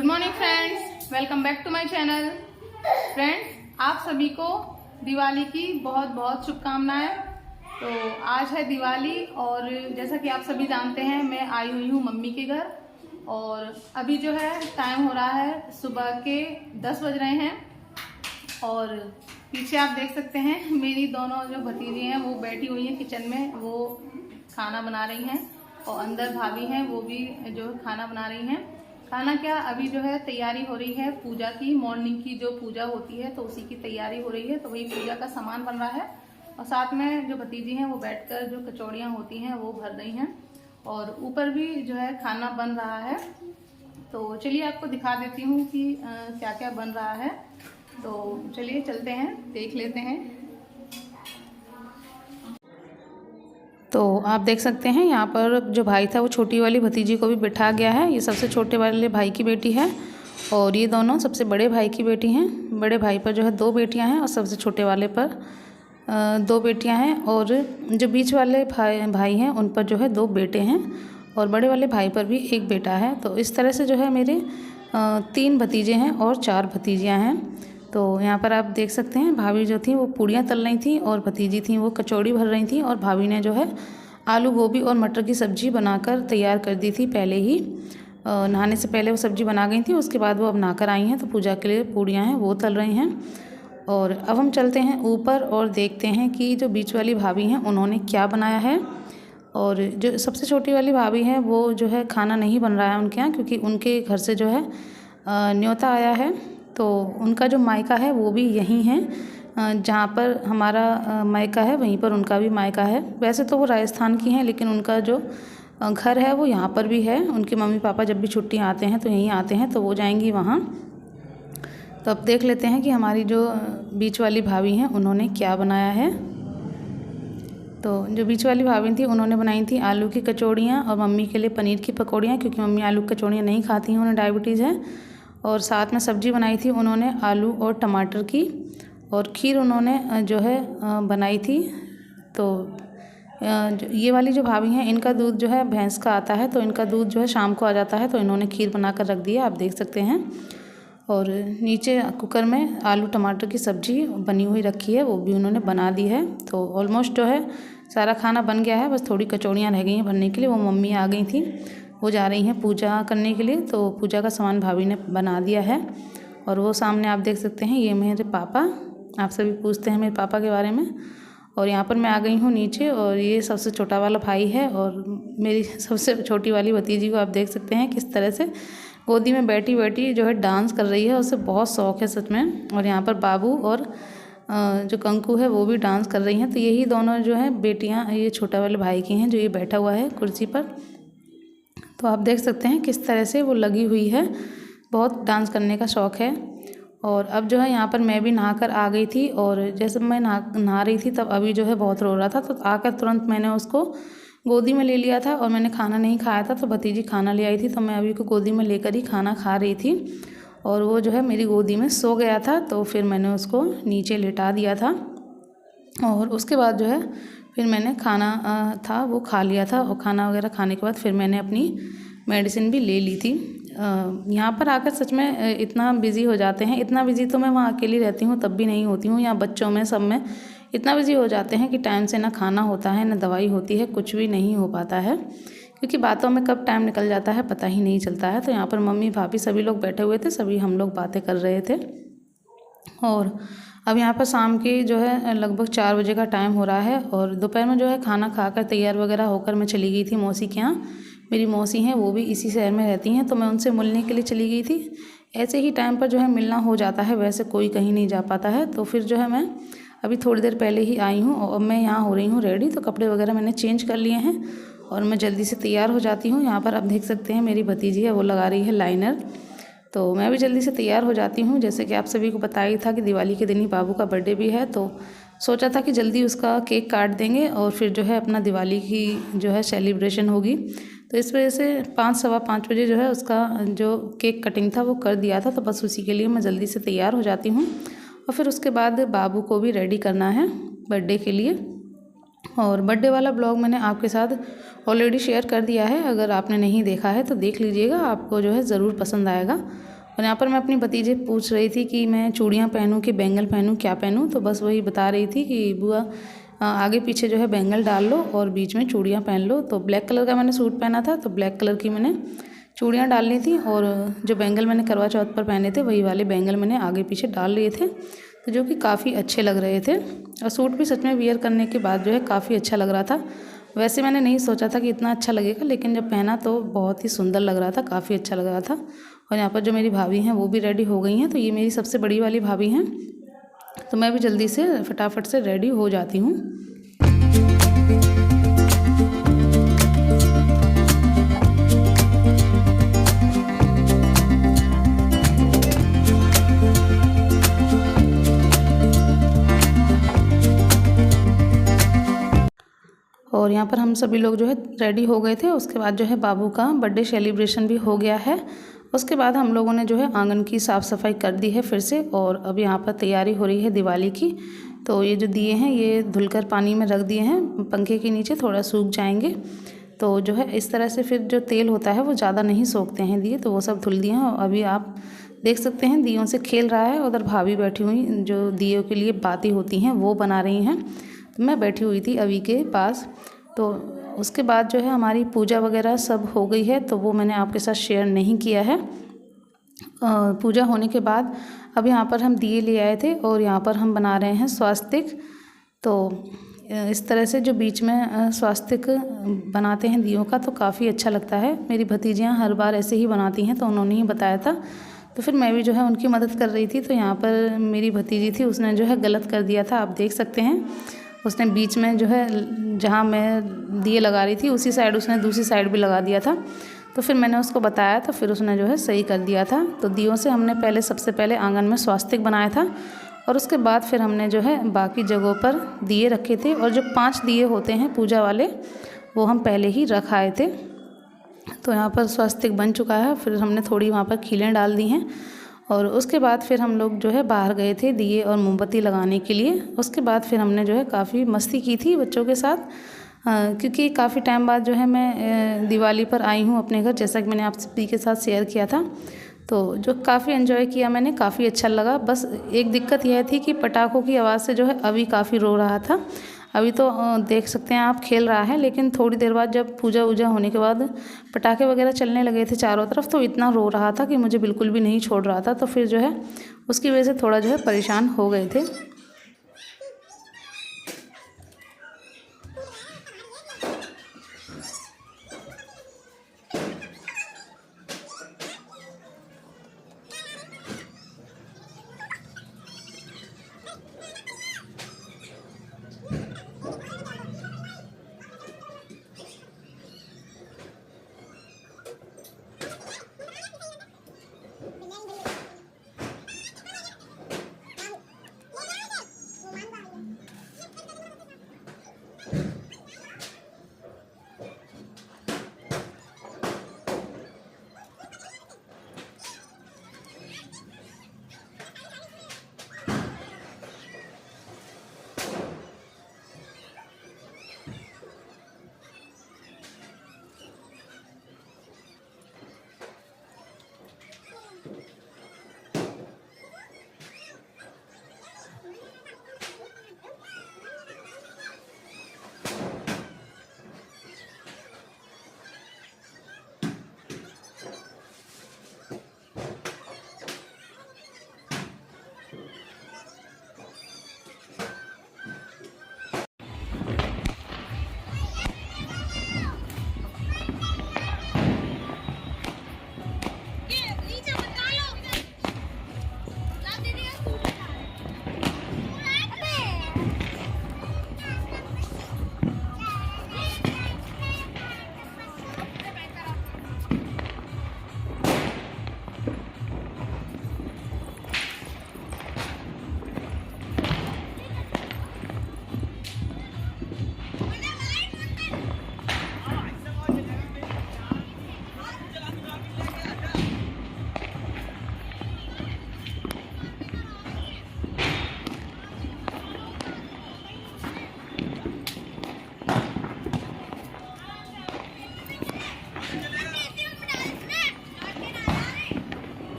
Good morning friends, welcome back to my channel. Friends, आप सभी को दिवाली की बहुत बहुत शुभकामनाएं। तो आज है दिवाली और जैसा कि आप सभी जानते हैं मैं आई हुई हूँ मम्मी के घर और अभी जो है टाइम हो रहा है सुबह के 10 बज रहे हैं और पीछे आप देख सकते हैं मेरी दोनों जो भतीजी हैं वो बैठी हुई हैं किचन में, वो खाना बना रही हैं और अंदर भाभी हैं वो भी जो खाना बना रही हैं। खाना क्या, अभी जो है तैयारी हो रही है पूजा की, मॉर्निंग की जो पूजा होती है तो उसी की तैयारी हो रही है, तो वही पूजा का सामान बन रहा है और साथ में जो भतीजी हैं वो बैठकर जो कचौड़ियाँ होती हैं वो भर रही हैं और ऊपर भी जो है खाना बन रहा है। तो चलिए आपको दिखा देती हूँ कि क्या क्या बन रहा है। तो चलिए चलते हैं, देख लेते हैं। तो आप देख सकते हैं यहाँ पर जो भाई था वो छोटी वाली भतीजी को भी बिठा गया है। ये सबसे छोटे वाले भाई की बेटी है और ये दोनों सबसे बड़े भाई की बेटी हैं। बड़े भाई पर जो है 2 बेटियां हैं और सबसे छोटे वाले पर 2 बेटियां हैं और जो बीच वाले भाई हैं उन पर जो है 2 बेटे हैं और बड़े वाले भाई पर भी 1 बेटा है। तो इस तरह से जो है मेरे 3 भतीजे हैं और 4 भतीजियाँ हैं। तो यहाँ पर आप देख सकते हैं भाभी जो थी वो पूड़ियाँ तल रही थी और भतीजी थी वो कचौड़ी भर रही थी और भाभी ने जो है आलू गोभी और मटर की सब्ज़ी बनाकर तैयार कर दी थी पहले ही। नहाने से पहले वो सब्ज़ी बना गई थी, उसके बाद वो अब नहाकर आई हैं तो पूजा के लिए पूड़ियाँ हैं वो तल रही हैं। और अब हम चलते हैं ऊपर और देखते हैं कि जो बीच वाली भाभी हैं उन्होंने क्या बनाया है। और जो सबसे छोटी वाली भाभी है वो जो है खाना नहीं बन रहा है उनके यहाँ, क्योंकि उनके घर से जो है न्योता आया है। तो उनका जो मायका है वो भी यहीं है, जहाँ पर हमारा मायका है वहीं पर उनका भी मायका है। वैसे तो वो राजस्थान की हैं लेकिन उनका जो घर है वो यहाँ पर भी है। उनके मम्मी पापा जब भी छुट्टियाँ आते हैं तो यहीं आते हैं, तो वो जाएंगी वहाँ। तो अब देख लेते हैं कि हमारी जो बीच वाली भाभी हैं उन्होंने क्या बनाया है। तो जो बीच वाली भाभी थी उन्होंने बनाई थी आलू की कचौड़ियाँ और मम्मी के लिए पनीर की पकौड़ियाँ, क्योंकि मम्मी आलू की कचौड़ियाँ नहीं खाती हैं, उन्हें डायबिटीज़ है। और साथ में सब्ज़ी बनाई थी उन्होंने आलू और टमाटर की और खीर उन्होंने जो है बनाई थी। तो ये वाली जो भाभी हैं इनका दूध जो है भैंस का आता है, तो इनका दूध जो है शाम को आ जाता है, तो इन्होंने खीर बनाकर रख दिया, आप देख सकते हैं। और नीचे कुकर में आलू टमाटर की सब्ज़ी बनी हुई रखी है, वो भी उन्होंने बना दी है। तो ऑलमोस्ट जो है सारा खाना बन गया है, बस थोड़ी कचौड़ियाँ रह गई हैं भरने के लिए। वो मम्मी आ गई थी, वो जा रही हैं पूजा करने के लिए, तो पूजा का सामान भाभी ने बना दिया है। और वो सामने आप देख सकते हैं ये मेरे पापा, आप सभी पूछते हैं मेरे पापा के बारे में। और यहाँ पर मैं आ गई हूँ नीचे और ये सबसे छोटा वाला भाई है और मेरी सबसे छोटी वाली भतीजी को आप देख सकते हैं किस तरह से गोदी में बैठी बैठी जो है डांस कर रही है, उसे बहुत शौक़ है सच में। और यहाँ पर बाबू और जो कंकू है वो भी डांस कर रही हैं। तो यही दोनों जो है बेटियाँ ये छोटा वाले भाई की हैं जो ये बैठा हुआ है कुर्सी पर। तो आप देख सकते हैं किस तरह से वो लगी हुई है, बहुत डांस करने का शौक़ है। और अब जो है यहाँ पर मैं भी नहाकर आ गई थी और जैसे मैं नहा रही थी तब अभी जो है बहुत रो रहा था, तो आकर तुरंत मैंने उसको गोदी में ले लिया था और मैंने खाना नहीं खाया था, तो भतीजी खाना ले आई थी, तो मैं अभी को गोदी में लेकर ही खाना खा रही थी। और वो जो है मेरी गोदी में सो गया था, तो फिर मैंने उसको नीचे लेटा दिया था और उसके बाद जो है फिर मैंने खाना था वो खा लिया था। और खाना वगैरह खाने के बाद फिर मैंने अपनी मेडिसिन भी ले ली थी। यहाँ पर आकर सच में इतना बिज़ी हो जाते हैं, इतना बिज़ी तो मैं वहाँ अकेली रहती हूँ तब भी नहीं होती हूँ, यहाँ बच्चों में सब में इतना बिज़ी हो जाते हैं कि टाइम से ना खाना होता है ना दवाई होती है, कुछ भी नहीं हो पाता है, क्योंकि बातों में कब टाइम निकल जाता है पता ही नहीं चलता है। तो यहाँ पर मम्मी भाभी सभी लोग बैठे हुए थे, सभी हम लोग बातें कर रहे थे। और अब यहाँ पर शाम के जो है लगभग 4 बजे का टाइम हो रहा है और दोपहर में जो है खाना खाकर तैयार वगैरह होकर मैं चली गई थी मौसी के यहाँ। मेरी मौसी हैं वो भी इसी शहर में रहती हैं, तो मैं उनसे मिलने के लिए चली गई थी। ऐसे ही टाइम पर जो है मिलना हो जाता है, वैसे कोई कहीं नहीं जा पाता है। तो फिर जो है मैं अभी थोड़ी देर पहले ही आई हूँ और मैं यहाँ हो रही हूँ रेडी, तो कपड़े वगैरह मैंने चेंज कर लिए हैं और मैं जल्दी से तैयार हो जाती हूँ। यहाँ पर आप देख सकते हैं मेरी भतीजी है वो लगा रही है लाइनर, तो मैं भी जल्दी से तैयार हो जाती हूँ। जैसे कि आप सभी को पता ही था कि दिवाली के दिन ही बाबू का बर्थडे भी है, तो सोचा था कि जल्दी उसका केक काट देंगे और फिर जो है अपना दिवाली की जो है सेलिब्रेशन होगी। तो इस वजह से 5 सवा 5 बजे जो है उसका जो केक कटिंग था वो कर दिया था, तो बस उसी के लिए मैं जल्दी से तैयार हो जाती हूँ। और फिर उसके बाद बाबू को भी रेडी करना है बर्थडे के लिए। और बर्थडे वाला ब्लॉग मैंने आपके साथ ऑलरेडी शेयर कर दिया है, अगर आपने नहीं देखा है तो देख लीजिएगा, आपको जो है ज़रूर पसंद आएगा। और यहाँ पर मैं अपनी भतीजे पूछ रही थी कि मैं चूड़ियाँ पहनूँ कि बैंगल पहनूँ, क्या पहनूँ। तो बस वही बता रही थी कि बुआ आगे पीछे जो है बैंगल डाल लो और बीच में चूड़ियाँ पहन लो। तो ब्लैक कलर का मैंने सूट पहना था, तो ब्लैक कलर की मैंने चूड़ियाँ डालनी थी, और जो बैंगल मैंने करवा चौथ पर पहने थे वही वाले बैंगल मैंने आगे पीछे डाल लिए थे, तो जो कि काफ़ी अच्छे लग रहे थे। और सूट भी सच में वियर करने के बाद जो है काफ़ी अच्छा लग रहा था। वैसे मैंने नहीं सोचा था कि इतना अच्छा लगेगा, लेकिन जब पहना तो बहुत ही सुंदर लग रहा था, काफ़ी अच्छा लग रहा था। और यहाँ पर जो मेरी भाभी हैं वो भी रेडी हो गई हैं। तो ये मेरी सबसे बड़ी वाली भाभी हैं, तो मैं भी जल्दी से फटाफट से रेडी हो जाती हूँ। और यहाँ पर हम सभी लोग जो है रेडी हो गए थे। उसके बाद जो है बाबू का बर्थडे सेलिब्रेशन भी हो गया है। उसके बाद हम लोगों ने जो है आंगन की साफ़ सफाई कर दी है फिर से, और अब यहाँ पर तैयारी हो रही है दिवाली की। तो ये जो दिए हैं ये धुलकर पानी में रख दिए हैं पंखे के नीचे, थोड़ा सूख जाएंगे। तो जो है इस तरह से फिर जो तेल होता है वो ज़्यादा नहीं सोखते हैं दिए, तो वो सब धुल दिए हैं। और अभी आप देख सकते हैं दियों से खेल रहा है। उधर भाभी बैठी हुई जो दियों के लिए बाती होती हैं वो बना रही हैं, तो मैं बैठी हुई थी अभी के पास। तो उसके बाद जो है हमारी पूजा वगैरह सब हो गई है, तो वो मैंने आपके साथ शेयर नहीं किया है। पूजा होने के बाद अब यहाँ पर हम दिए ले आए थे और यहाँ पर हम बना रहे हैं स्वास्तिक। तो इस तरह से जो बीच में स्वास्तिक बनाते हैं दियों का, तो काफ़ी अच्छा लगता है। मेरी भतीजियाँ हर बार ऐसे ही बनाती हैं, तो उन्होंने ही बताया था, तो फिर मैं भी जो है उनकी मदद कर रही थी। तो यहाँ पर मेरी भतीजी थी, उसने जो है गलत कर दिया था, आप देख सकते हैं। उसने बीच में जो है जहाँ मैं दिए लगा रही थी उसी साइड उसने दूसरी साइड भी लगा दिया था। तो फिर मैंने उसको बताया, तो फिर उसने जो है सही कर दिया था। तो दियों से हमने पहले सबसे पहले आंगन में स्वास्तिक बनाया था, और उसके बाद फिर हमने जो है बाकी जगहों पर दिए रखे थे। और जो 5 दिए होते हैं पूजा वाले वो हम पहले ही रख आए थे। तो यहाँ पर स्वास्तिक बन चुका है, फिर हमने थोड़ी वहाँ पर खीलें डाल दी हैं। और उसके बाद फिर हम लोग जो है बाहर गए थे दिए और मोमबत्ती लगाने के लिए। उसके बाद फिर हमने जो है काफ़ी मस्ती की थी बच्चों के साथ, क्योंकि काफ़ी टाइम बाद जो है मैं दिवाली पर आई हूँ अपने घर, जैसा कि मैंने आप सभी के साथ शेयर किया था। तो जो काफ़ी एंजॉय किया मैंने, काफ़ी अच्छा लगा। बस एक दिक्कत यह थी कि पटाखों की आवाज़ से जो है अभी काफ़ी रो रहा था। अभी तो देख सकते हैं आप खेल रहा है, लेकिन थोड़ी देर बाद जब पूजा वूजा होने के बाद पटाखे वगैरह चलने लगे थे चारों तरफ, तो इतना रो रहा था कि मुझे बिल्कुल भी नहीं छोड़ रहा था। तो फिर जो है उसकी वजह से थोड़ा जो है परेशान हो गए थे।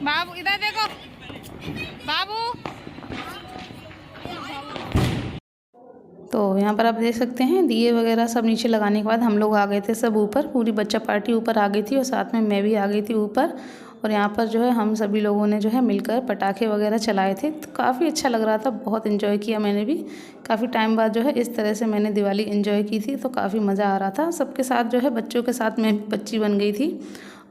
बाबू इधर देखो, बाबू। तो यहाँ पर आप देख सकते हैं दिए वगैरह सब नीचे लगाने के बाद हम लोग आ गए थे सब ऊपर, पूरी बच्चा पार्टी ऊपर आ गई थी और साथ में मैं भी आ गई थी ऊपर। और यहाँ पर जो है हम सभी लोगों ने जो है मिलकर पटाखे वगैरह चलाए थे, तो काफ़ी अच्छा लग रहा था, बहुत इन्जॉय किया मैंने भी। काफ़ी टाइम बाद जो है इस तरह से मैंने दिवाली इन्जॉय की थी, तो काफ़ी मज़ा आ रहा था सबके साथ, जो है बच्चों के साथ मैं बच्ची बन गई थी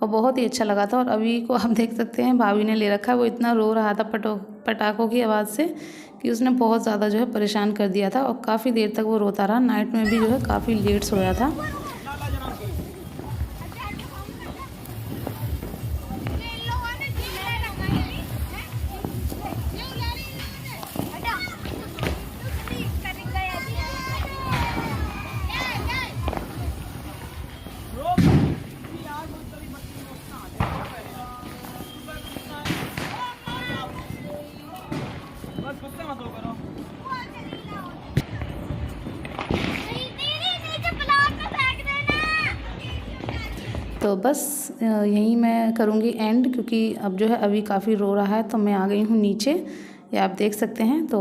और बहुत ही अच्छा लगा था। और अभी को आप देख सकते हैं भाभी ने ले रखा है, वो इतना रो रहा था पटाखों की आवाज़ से कि उसने बहुत ज़्यादा जो है परेशान कर दिया था और काफ़ी देर तक वो रोता रहा। नाइट में भी जो है काफ़ी लेट सोया था। तो बस यहीं मैं करूँगी एंड, क्योंकि अब जो है अभी काफ़ी रो रहा है, तो मैं आ गई हूँ नीचे, ये आप देख सकते हैं। तो